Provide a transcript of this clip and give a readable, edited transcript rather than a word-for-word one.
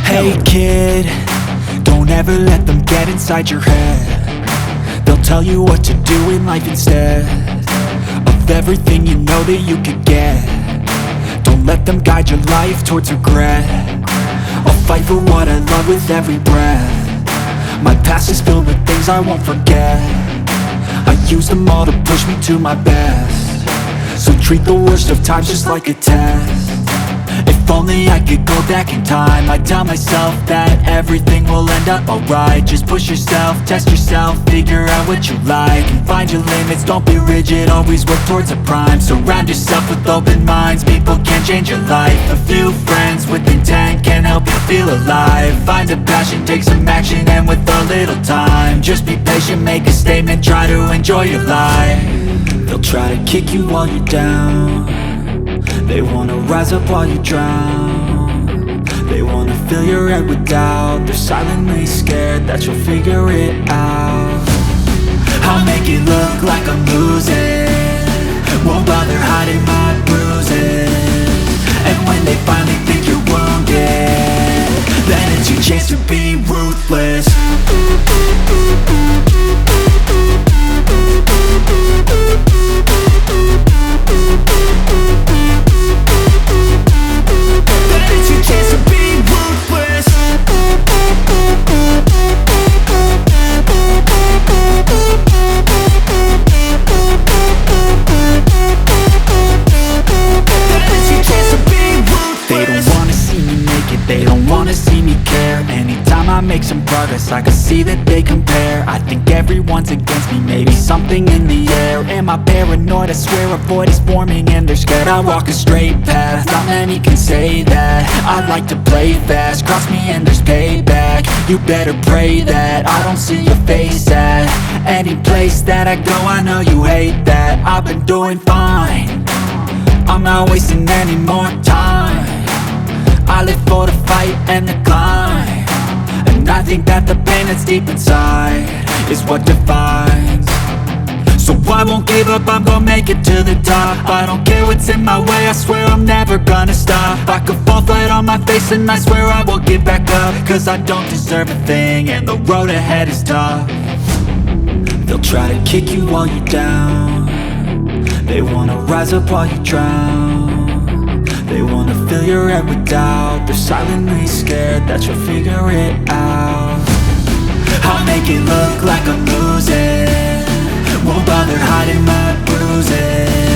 Hey kid, don't ever let them get inside your head. They'll tell you what to do in life instead of everything you know that you could get. Don't let them guide your life towards regret. I'll fight for what I love with every breath. My past is filled with things I won't forget. I use them all to push me to my best. So treat the worst of times just like a test. If only I could go back in time, I'd tell myself that everything will end up alright. Just push yourself, test yourself, figure out what you like, and find your limits, don't be rigid, always work towards a prime. Surround yourself with open minds, people can change your life. A few friends with intent can help you feel alive. Find a passion, take some action, and with a little time, just be patient, make a statement, try to enjoy your life. They'll try to kick you while you're down. They wanna rise up while you drown. They wanna fill your head with doubt. They're silently scared that you'll figure it out. I'll make it look like I'm losing, won't bother hiding my bruises. And when they finally think you're wounded, then it's your chance to be ruthless. They don't wanna see me care. Anytime I make some progress, I can see that they compare. I think everyone's against me, maybe something in the air. Am I paranoid? I swear a void is forming and they're scared I walk a straight path. Not many can say that. I like to play fast, cross me and there's payback. You better pray that I don't see your face at any place that I go. I know you hate that. I've been doing fine, I'm not wasting any more time. I live for the fight and the climb, and I think that the pain that's deep inside is what defines. So I won't give up, I'm gonna make it to the top. I don't care what's in my way, I swear I'm never gonna stop. I could fall flat on my face and I swear I will get back up, cause I don't deserve a thing and the road ahead is tough. They'll try to kick you while you're down. They wanna rise up while you drown. They wanna fill your head with doubt. They're silently scared that you'll figure it out. I'll make it look like I'm losing, won't bother hiding my bruises.